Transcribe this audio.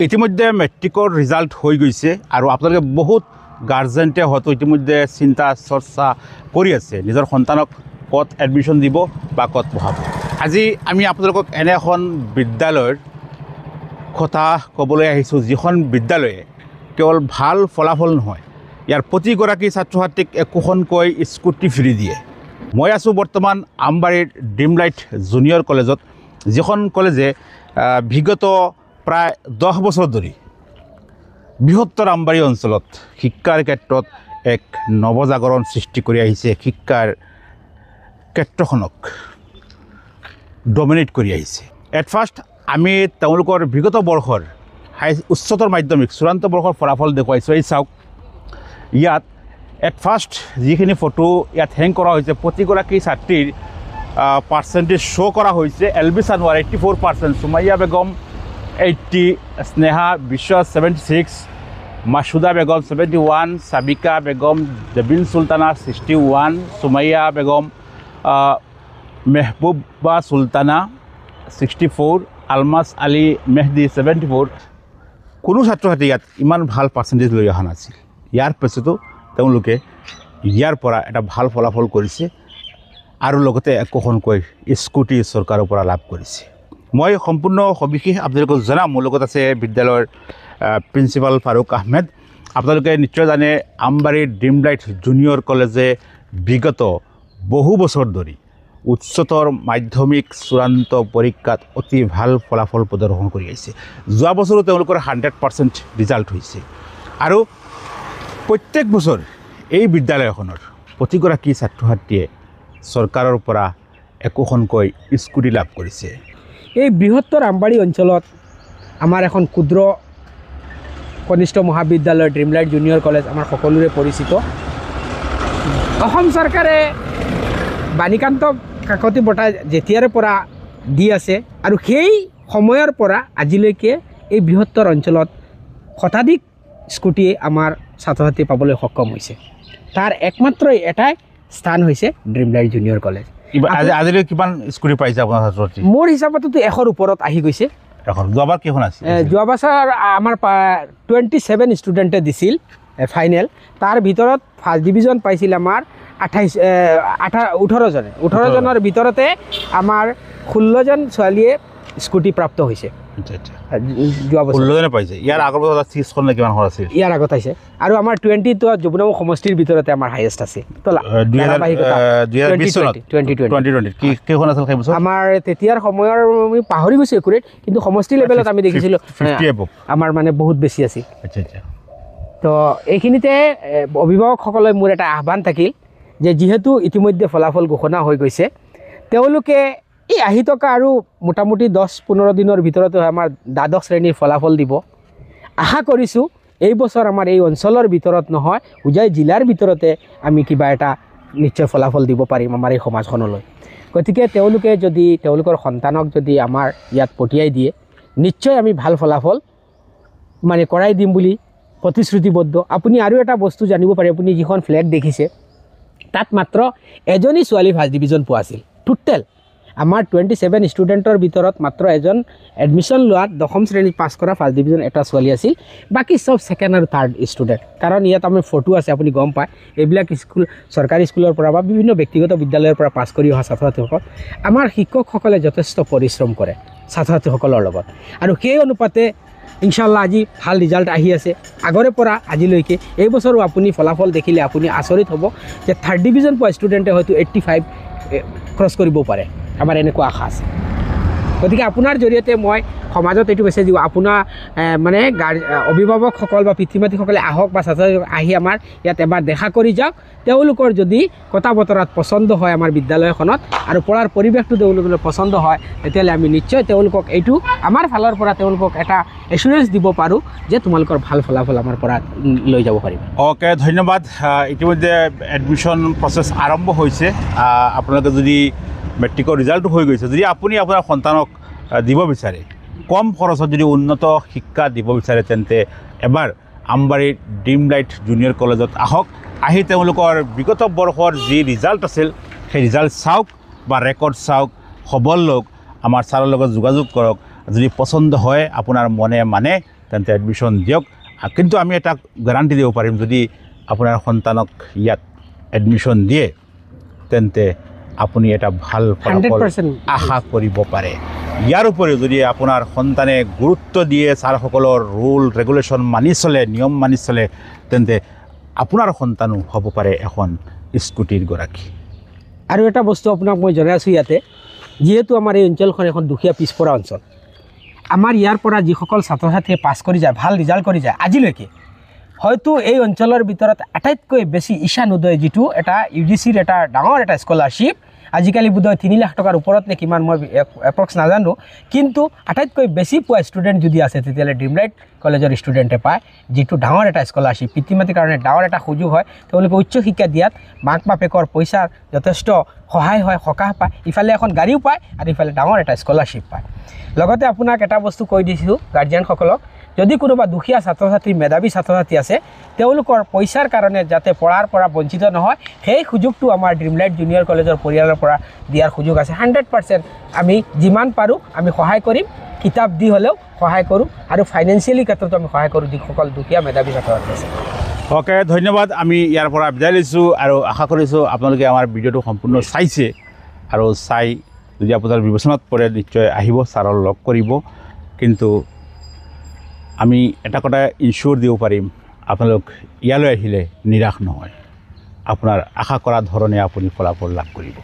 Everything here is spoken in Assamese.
ইতিমধ্যে মেট্ৰিকৰ ৰিজাল্ট হৈ গৈছে আৰু আপোনালোকে বহুত গাৰ্জেণ্টে হয়তো ইতিমধ্যে চিন্তা চৰ্চা কৰি আছে নিজৰ সন্তানক ক'ত এডমিশ্যন দিব বা ক'ত পঢ়াব। আজি আমি আপোনালোকক এনে এখন বিদ্যালয়ৰ কথা ক'বলৈ আহিছোঁ যিখন বিদ্যালয়ে কেৱল ভাল ফলাফল নহয়, ইয়াৰ প্ৰতিগৰাকী ছাত্ৰ ছাত্ৰীক একোখনকৈ স্কুটি ফ্ৰী দিয়ে। মই আছোঁ বৰ্তমান আমবাৰীৰ ড্ৰিমলাইট জুনিয়ৰ কলেজত, যিখন কলেজে বিগত প্ৰায় 10 বছৰ ধৰি বৃহত্তৰ আমবাৰী অঞ্চলত শিক্ষাৰ ক্ষেত্ৰত এক নৱজাগৰণ সৃষ্টি কৰি আহিছে, শিক্ষাৰ ক্ষেত্ৰখনক ডমিনেট কৰি আহিছে। এট ফাৰ্ষ্ট আমি তেওঁলোকৰ বিগত বৰ্ষৰ উচ্চতৰ মাধ্যমিক চূড়ান্ত বৰ্ষৰ ফলাফল দেখুৱাইছোঁ। এই চাওক, ইয়াত এট ফাৰ্ষ্ট যিখিনি ফটো ইয়াত হেং কৰা হৈছে, প্ৰতিগৰাকী ছাত্ৰীৰ পাৰ্চেণ্টেজ শ্ব' কৰা হৈছে। এলবি চানোৱাৰ 84%, সুমাইয়া বেগম 80, স্নেহা বিশ্বাস 76, মাসুদা বেগম 71, সাবিকা বেগম, দেবিন সুলতানা 61, সুমাইয়া বেগম, মেহবুবা সুলতানা 64, আলমাছ আলী মেহদি 74। কোনো ছাত্ৰ ছাত্ৰী ইয়াত ইমান ভাল পাৰ্চেণ্টেজ লৈ অহা নাছিল। ইয়াৰ পিছতো তেওঁলোকে ইয়াৰ পৰা এটা ভাল ফলাফল কৰিছে আৰু লগতে একোখনকৈ স্কুটি চৰকাৰৰ পৰা লাভ কৰিছে। মই সম্পূৰ্ণ সবিশেষ আপোনালোকক জনাম। মোৰ লগত আছে বিদ্যালয়ৰ প্ৰিন্সিপাল ফাৰুক আহমেদ। আপোনালোকে নিশ্চয় জানে আমবাৰীৰ ড্ৰিমলাইট জুনিয়ৰ কলেজে বিগত বহু বছৰ ধৰি উচ্চতৰ মাধ্যমিক চূড়ান্ত পৰীক্ষাত অতি ভাল ফলাফল প্ৰদৰ্শন কৰি আহিছে। যোৱা বছৰো তেওঁলোকৰ 100% ৰিজাল্ট হৈছে আৰু প্ৰত্যেক বছৰ এই বিদ্যালয়খনৰ প্ৰতিগৰাকী ছাত্ৰ ছাত্ৰীয়ে চৰকাৰৰ পৰা একোখনকৈ স্কুটি লাভ কৰিছে। এই বৃহত্তৰ আমবাৰী অঞ্চলত আমাৰ এখন ক্ষুদ্ৰ কনিষ্ঠ মহাবিদ্যালয় ড্ৰিমলাইট জুনিয়ৰ কলেজ আমাৰ সকলোৰে পৰিচিত। অসম চৰকাৰে বাণীকান্ত কাকতি বঁটা যেতিয়াৰে পৰা দি আছে আৰু সেই সময়ৰ পৰা আজিলৈকে এই বৃহত্তৰ অঞ্চলত শতাধিক স্কুটি আমাৰ ছাত্ৰ ছাত্ৰী পাবলৈ সক্ষম হৈছে। তাৰ একমাত্ৰ এটাই স্থান হৈছে ড্ৰিমলাইট জুনিয়ৰ কলেজ। আজিলৈ কিমান স্কুটি পাইছে আপোনাৰ ছাত্ৰ ছাত্ৰী? মোৰ হিচাপতো 100ৰ ওপৰত আহি গৈছে। যোৱাবাৰ কেইখন আছিল? যোৱা বছৰ আমাৰ 27 ষ্টুডেণ্টে দিছিল ফাইনেল। তাৰ ভিতৰত ফাৰ্ষ্ট ডিভিজন পাইছিল আমাৰ 18 জনৰ ভিতৰতে আমাৰ 16জন ছোৱালীয়ে স্কুটি প্ৰাপ্ত হৈছে। যোৱা বছৰ 16জনে পাইছে। ইয়াৰ আগৰ বছৰ 30খন নে কিমান আছিল? ইয়াৰ আগত আহিছে আৰু আমাৰ 20টো যমুনামুখ সমষ্টিৰ ভিতৰতে আমাৰ হাইয়েষ্ট আছে। 2020 কেইখন আছিল সেই বছৰ? আমাৰ তেতিয়াৰ সময়ৰ আমি পাহৰি গৈছোঁ একুৰেট, কিন্তু সমষ্টি লেভেলত আমি দেখিছিলোঁ আমাৰ মানে বহুত বেছি আছিল। তো এইখিনিতে অভিভাৱকসকলে মোৰ এটা আহ্বান থাকিল যে যিহেতু ইতিমধ্যে ফলাফল ঘোষণা হৈ গৈছে, তেওঁলোকে এই আহি থকা আৰু মোটামুটি 10-15 দিনৰ ভিতৰতে আমাৰ দ্বাদশ শ্ৰেণীৰ ফলাফল দিব। আশা কৰিছোঁ এই বছৰ আমাৰ এই অঞ্চলৰ ভিতৰত নহয়, হোজাই জিলাৰ ভিতৰতে আমি কিবা এটা নিশ্চয় ফলাফল দিব পাৰিম আমাৰ এই সমাজখনলৈ। গতিকে তেওঁলোকে যদি তেওঁলোকৰ সন্তানক যদি আমাৰ ইয়াত পঠিয়াই দিয়ে, নিশ্চয় আমি ভাল ফলাফল মানে কৰাই দিম বুলি প্ৰতিশ্ৰুতিবদ্ধ। আপুনি আৰু এটা বস্তু জানিব পাৰে, আপুনি যিখন ফ্লেগ দেখিছে তাত মাত্ৰ এজনী ছোৱালী ফাৰ্ষ্ট ডিভিজন পোৱা আছিল। টোটেল আমাৰ 27 ষ্টুডেণ্টৰ ভিতৰত মাত্ৰ এজন এডমিশ্যন লোৱাত 10ম শ্ৰেণীত পাছ কৰা ফাৰ্ষ্ট ডিভিজন এটা ছোৱালী আছিল, বাকী চব ছেকেণ্ড আৰু থাৰ্ড ষ্টুডেণ্ট। কাৰণ ইয়াত আমাৰ ফটো আছে, আপুনি গম পায় এইবিলাক স্কুল চৰকাৰী স্কুলৰ পৰা বা বিভিন্ন ব্যক্তিগত বিদ্যালয়ৰ পৰা পাছ কৰি অহা ছাত্ৰ ছাত্ৰীসকল। আমাৰ শিক্ষকসকলে যথেষ্ট পৰিশ্ৰম কৰে ছাত্ৰ ছাত্ৰীসকলৰ লগত আৰু সেই অনুপাতে ইনশাল্লাহ আজি ভাল ৰিজাল্ট আহি আছে আগৰে পৰা আজিলৈকে। এই বছৰো আপুনি ফলাফল দেখিলে আপুনি আচৰিত হ'ব যে থাৰ্ড ডিভিজন পোৱা ষ্টুডেণ্টে হয়তো 85 ক্ৰছ কৰিব পাৰে। আমাৰ এনেকুৱা আশা আছে। গতিকে আপোনাৰ জৰিয়তে মই সমাজত এইটো মেছেজ দিওঁ, আপোনাৰ মানে অভিভাৱকসকল বা পিতৃ মাতৃসকলে আহক বা ছাত্ৰ আহি আমাৰ ইয়াত এবাৰ দেখা কৰি যাওক। তেওঁলোকৰ যদি কথা বতৰাত পচন্দ হয় আমাৰ বিদ্যালয়খনত আৰু পঢ়াৰ পৰিৱেশটো তেওঁলোকৰ পচন্দ হয়, তেতিয়াহ'লে আমি নিশ্চয় তেওঁলোকক এইটো আমাৰ ফালৰ পৰা তেওঁলোকক এটা এচুৰেঞ্চ দিব পাৰোঁ যে তোমালোকৰ ভাল ফলাফল আমাৰ পৰা লৈ যাব পাৰিব। অ'কে, ধন্যবাদ। ইতিমধ্যে এডমিশ্যন প্ৰচেছ আৰম্ভ হৈছে। আপোনালোকে যদি মেট্ৰিকৰ ৰিজাল্টটো হৈ গৈছে, যদি আপুনি আপোনাৰ সন্তানক দিব বিচাৰে, কম খৰচত যদি উন্নত শিক্ষা দিব বিচাৰে, তেন্তে এবাৰ আমবাৰীৰ ড্ৰিমলাইট জুনিয়ৰ কলেজত আহক। আহি তেওঁলোকৰ বিগত বৰ্ষৰ যি ৰিজাল্ট আছিল সেই ৰিজাল্ট চাওক বা ৰেকৰ্ড চাওক, খবৰ লওক, আমাৰ ছাৰৰ লগত যোগাযোগ কৰক। যদি পচন্দ হয়, আপোনাৰ মনে মানে তেন্তে এডমিশ্যন দিয়ক কিন্তু আমি এটা গেৰাণ্টি দিব পাৰিম যদি আপোনাৰ সন্তানক ইয়াত এডমিশ্যন দিয়ে তেন্তে আপুনি এটা ভাল ফলাফল 100% আশা কৰিব পাৰে ইয়াৰ উপৰিও যদি আপোনাৰ সন্তানে গুৰুত্ব দিয়ে ছাৰসকলৰ ৰুল ৰেগুলেশ্যন মানি চলে নিয়ম মানি চলে তেন্তে আপোনাৰ সন্তানো হ'ব পাৰে এখন স্কুটিৰ গৰাকী আৰু এটা বস্তু আপোনাক মই জনাই আছোঁ ইয়াতে যিহেতু আমাৰ এই অঞ্চলখন এখন দুখীয়া পিছপৰা অঞ্চল আমাৰ ইয়াৰ পৰা যিসকল ছাত্ৰ ছাত্ৰীয়ে পাছ কৰি যায় ভাল ৰিজাল্ট কৰি যায় আজিলৈকে হয়তো এই অঞ্চলৰ ভিতৰত আটাইতকৈ বেছি ঈশানোদয় যিটো এটা UGCৰ এটা ডাঙৰ এটা স্কলাৰশ্বিপ আজিকালি বোধহয় 3 লাখ টকাৰ ওপৰত নে কিমান মই এপ্ৰক্স নাজানো কিন্তু আটাইতকৈ বেছি পোৱা ষ্টুডেণ্ট যদি আছে তেতিয়াহ'লে ড্ৰিমলাইট কলেজৰ ষ্টুডেণ্টে পায় যিটো ডাঙৰ এটা স্কলাৰশ্বিপ পিতৃ মাতৃৰ কাৰণে ডাঙৰ এটা সুযোগ হয় তেওঁলোকে উচ্চ শিক্ষা দিয়াত মাক বাপেকৰ পইচাৰ যথেষ্ট সহায় হয় সকাহ পায় ইফালে এখন গাড়ীও পায় আৰু ইফালে ডাঙৰ এটা স্কলাৰশ্বিপ পায় লগতে আপোনাক এটা বস্তু কৈ দিছোঁ গাৰ্জিয়ানসকলক যদি কোনোবা দুখীয়া ছাত্ৰ ছাত্ৰী মেধাৱী ছাত্ৰ ছাত্ৰী আছে তেওঁলোকৰ পইচাৰ কাৰণে যাতে পঢ়াৰ পৰা বঞ্চিত নহয় সেই সুযোগটো আমাৰ ড্ৰিমলাইট জুনিয়ৰ কলেজৰ পৰিয়ালৰ পৰা দিয়াৰ সুযোগ আছে 100% আমি যিমান পাৰোঁ আমি সহায় কৰিম কিতাপ দি হ'লেও সহায় কৰোঁ আৰু ফাইনেন্সিয়েলি ক্ষেত্ৰতো আমি সহায় কৰোঁ যিসকল দুখীয়া মেধাৱী ছাত্ৰ ছাত্ৰী আছে ওকে ধন্যবাদ আমি ইয়াৰ পৰা বিদায় লৈছোঁ আৰু আশা কৰিছোঁ আপোনালোকে আমাৰ ভিডিঅ'টো সম্পূৰ্ণ চাইছে আৰু চাই যদি আপোনাৰ বিবেচনাত পৰে নিশ্চয় আহিব ছাৰক লগ কৰিব কিন্তু আমি এটা কথা ইনচিয়'ৰ দিব পাৰিম আপোনালোক ইয়ালৈ আহিলে নিৰাশ নহয় আপোনাৰ আশা কৰা ধৰণে আপুনি ফলাফল লাভ কৰিব